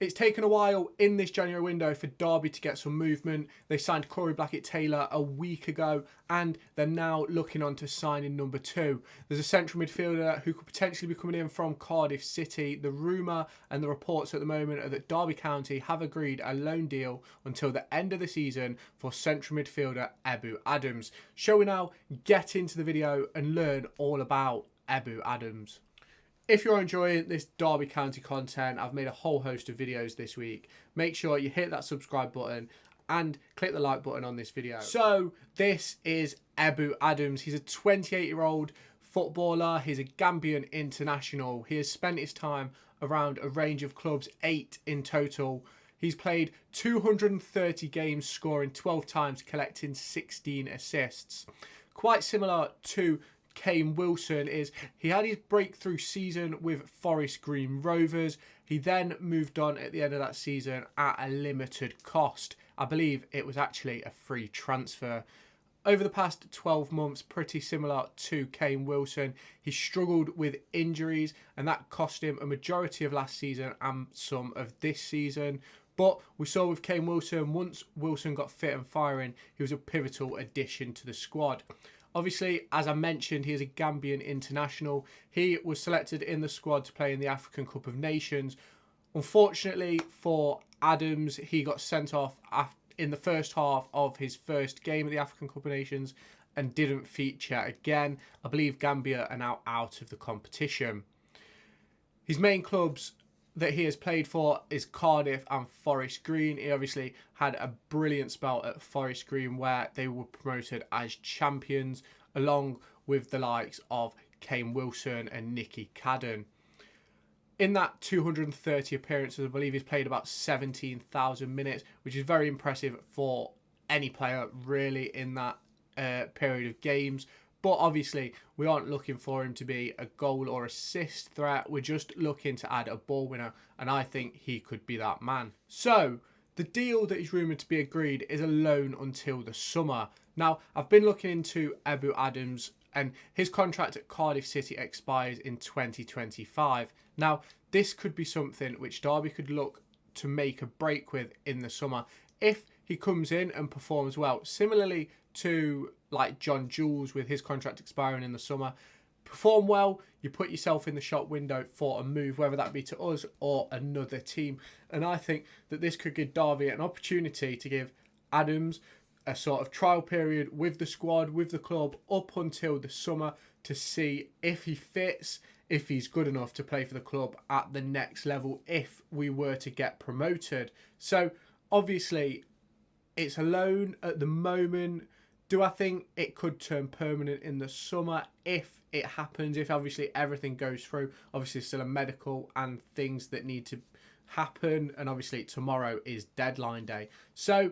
It's taken a while in this January window for Derby to get some movement. They signed Corey Blackett-Taylor a week ago, and they're now looking on to signing number 2. There's a central midfielder who could potentially be coming in from Cardiff City. The rumour and the reports at the moment are that Derby County have agreed a loan deal until the end of the season for central midfielder Ebou Adams. Shall we now get into the video and learn all about Ebou Adams? If you're enjoying this Derby County content, I've made a whole host of videos this week. Make sure you hit that subscribe button and click the like button on this video. So this is Ebou Adams. He's a 28-year-old footballer. He's a Gambian international. He has spent his time around a range of clubs, 8 in total. He's played 230 games, scoring 12 times, collecting 16 assists. Quite similar to Kane Wilson is he had his breakthrough season with Forest Green Rovers. He then moved on at the end of that season at a limited cost. I believe it was actually a free transfer. Over the past 12 months, pretty similar to Kane Wilson, he struggled with injuries and that cost him a majority of last season and some of this season. But we saw with Kane Wilson, once Wilson got fit and firing, he was a pivotal addition to the squad. Obviously, as I mentioned, he is a Gambian international. He was selected in the squad to play in the African Cup of Nations. Unfortunately for Adams, he got sent off in the first half of his first game of the African Cup of Nations and didn't feature again. I believe Gambia are now out of the competition. His main clubs that he has played for is Cardiff and Forest Green. He obviously had a brilliant spell at Forest Green where they were promoted as champions along with the likes of Kane Wilson and Nicky Cadden. In that 230 appearances, I believe he's played about 17,000 minutes, which is very impressive for any player really in that period of games. But obviously, we aren't looking for him to be a goal or assist threat. We're just looking to add a ball winner, and I think he could be that man. So, the deal that is rumoured to be agreed is a loan until the summer. Now, I've been looking into Ebou Adams, and his contract at Cardiff City expires in 2025. Now, this could be something which Derby could look to make a break with in the summer if he comes in and performs well. Similarly to like John Jules with his contract expiring in the summer. Perform well, you put yourself in the shop window for a move, whether that be to us or another team. And I think that this could give Derby an opportunity to give Adams a sort of trial period with the squad, with the club, up until the summer to see if he fits, if he's good enough to play for the club at the next level if we were to get promoted. So, obviously, it's a loan at the moment. Do I think it could turn permanent in the summer if it happens, if obviously everything goes through? Obviously still a medical and things that need to happen, and obviously tomorrow is deadline day. So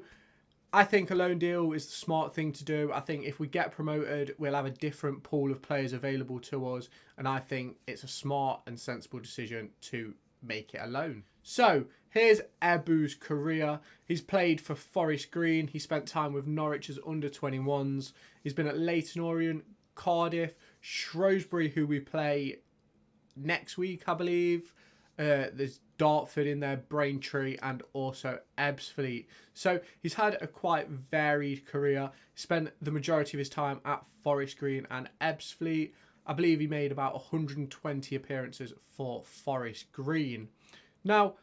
I think a loan deal is the smart thing to do. I think if we get promoted, we'll have a different pool of players available to us, and I think it's a smart and sensible decision to make it a loan. So here's Ebou's career. He's played for Forest Green. He spent time with Norwich as under-21s. He's been at Leyton Orient, Cardiff, Shrewsbury, who we play next week, I believe. There's Dartford in there, Braintree, and also Ebbsfleet. So he's had a quite varied career. Spent the majority of his time at Forest Green and Ebbsfleet. I believe he made about 120 appearances for Forest Green. Now,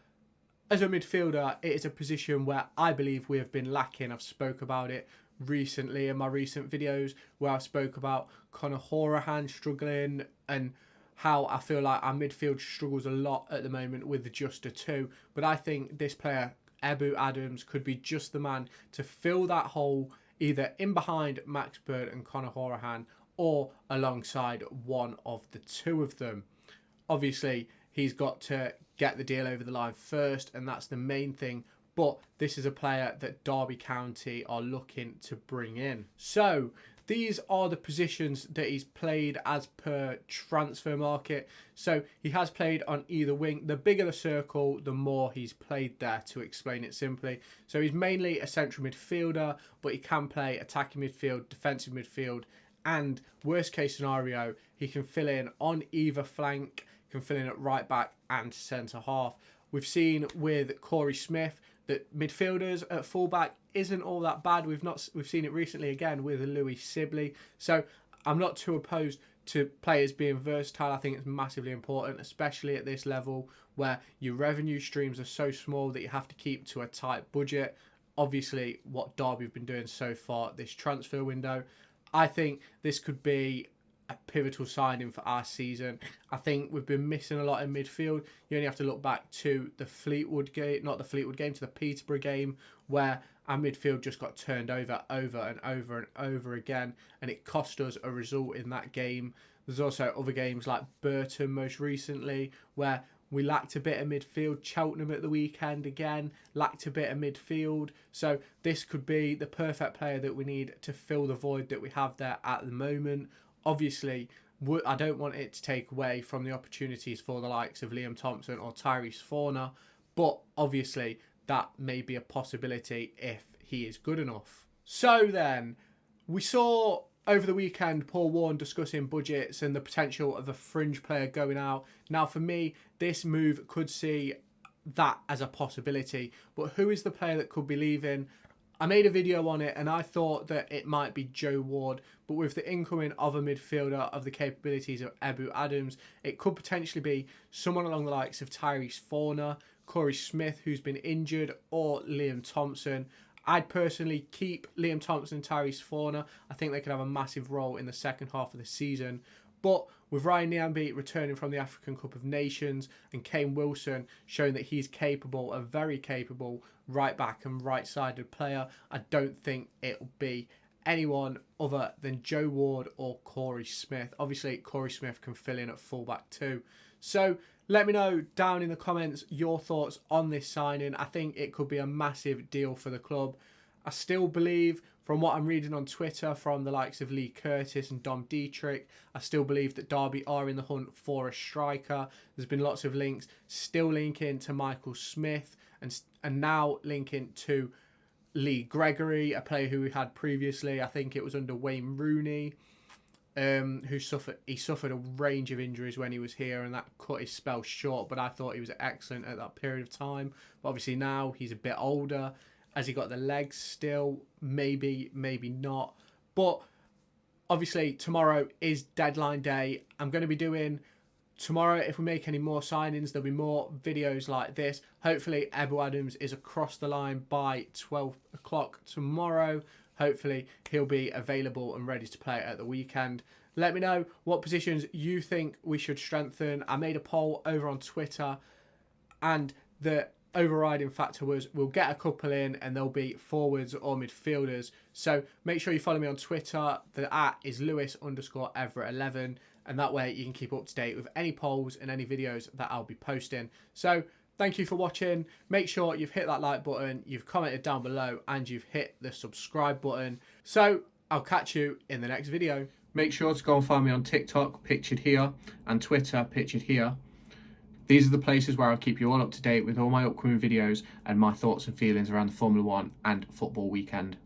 as a midfielder, it is a position where I believe we have been lacking. I've spoke about it recently in my recent videos where I spoke about Conor Horahan struggling and how I feel like our midfield struggles a lot at the moment with just a 2. But I think this player, Ebou Adams, could be just the man to fill that hole either in behind Max Bird and Conor Horahan or alongside one of the two of them. Obviously, he's got to get the deal over the line first, and that's the main thing. But this is a player that Derby County are looking to bring in. So these are the positions that he's played as per transfer market. So he has played on either wing. The bigger the circle, the more he's played there, to explain it simply. So he's mainly a central midfielder, but he can play attacking midfield, defensive midfield, and worst case scenario, he can fill in on either flank, can fill in at right back and centre half. we've seen with Corey Smith that midfielders at fullback isn't all that bad. We've seen it recently again with Louis Sibley. So I'm not too opposed to players being versatile. I think it's massively important, especially at this level where your revenue streams are so small that you have to keep to a tight budget. Obviously, what Derby have been doing so far this transfer window, I think this could be a pivotal signing for our season. I think we've been missing a lot in midfield. You only have to look back to the Fleetwood game, not the Fleetwood game, to the Peterborough game, where our midfield just got turned over and over again, and it cost us a result in that game. There's also other games like Burton most recently, where we lacked a bit of midfield. Cheltenham at the weekend again lacked a bit of midfield. So this could be the perfect player that we need to fill the void that we have there at the moment. Obviously, I don't want it to take away from the opportunities for the likes of Liam Thompson or Tyrese Forner, but obviously that may be a possibility if he is good enough. So then, we saw over the weekend Paul Warne discussing budgets and the potential of a fringe player going out. Now for me, this move could see that as a possibility, but who is the player that could be leaving? I made a video on it and I thought that it might be Joe Ward, but with the incoming of a midfielder of the capabilities of Ebou Adams, it could potentially be someone along the likes of Tyrese Forner, Corey Smith, who's been injured, or Liam Thompson. I'd personally keep Liam Thompson and Tyrese Forner. I think they could have a massive role in the second half of the season. But with Ryan Nyambe returning from the African Cup of Nations and Kane Wilson showing that he's capable, a very capable right back and right-sided player, I don't think it'll be anyone other than Joe Ward or Corey Smith. Obviously, Corey Smith can fill in at fullback too. So let me know down in the comments your thoughts on this signing. I think it could be a massive deal for the club. I still believe, from what I'm reading on Twitter from the likes of Lee Curtis and Dom Dietrich, I still believe that Derby are in the hunt for a striker. There's been lots of links still linking to Michael Smith and now linking to Lee Gregory, a player who we had previously. I think it was under Wayne Rooney, who suffered a range of injuries when he was here, and that cut his spell short. But I thought he was excellent at that period of time. But obviously now he's a bit older. Has he got the legs still? Maybe, maybe not. But obviously tomorrow is deadline day. I'm going to be doing tomorrow, if we make any more signings, there'll be more videos like this. Hopefully Ebou Adams is across the line by 12 o'clock tomorrow. Hopefully he'll be available and ready to play at the weekend. Let me know what positions you think we should strengthen. I made a poll over on Twitter, and the overriding factor was we'll get a couple in and they'll be forwards or midfielders. So make sure you follow me on Twitter. The @ is Lewis_Everett11, and that way you can keep up to date with any polls and any videos that I'll be posting. So thank you for watching. Make sure you've hit that like button, you've commented down below, and you've hit the subscribe button. So I'll catch you in the next video. Make sure to go and find me on TikTok, pictured here, and Twitter, pictured here. These are the places where I'll keep you all up to date with all my upcoming videos and my thoughts and feelings around the Formula 1 and football weekend.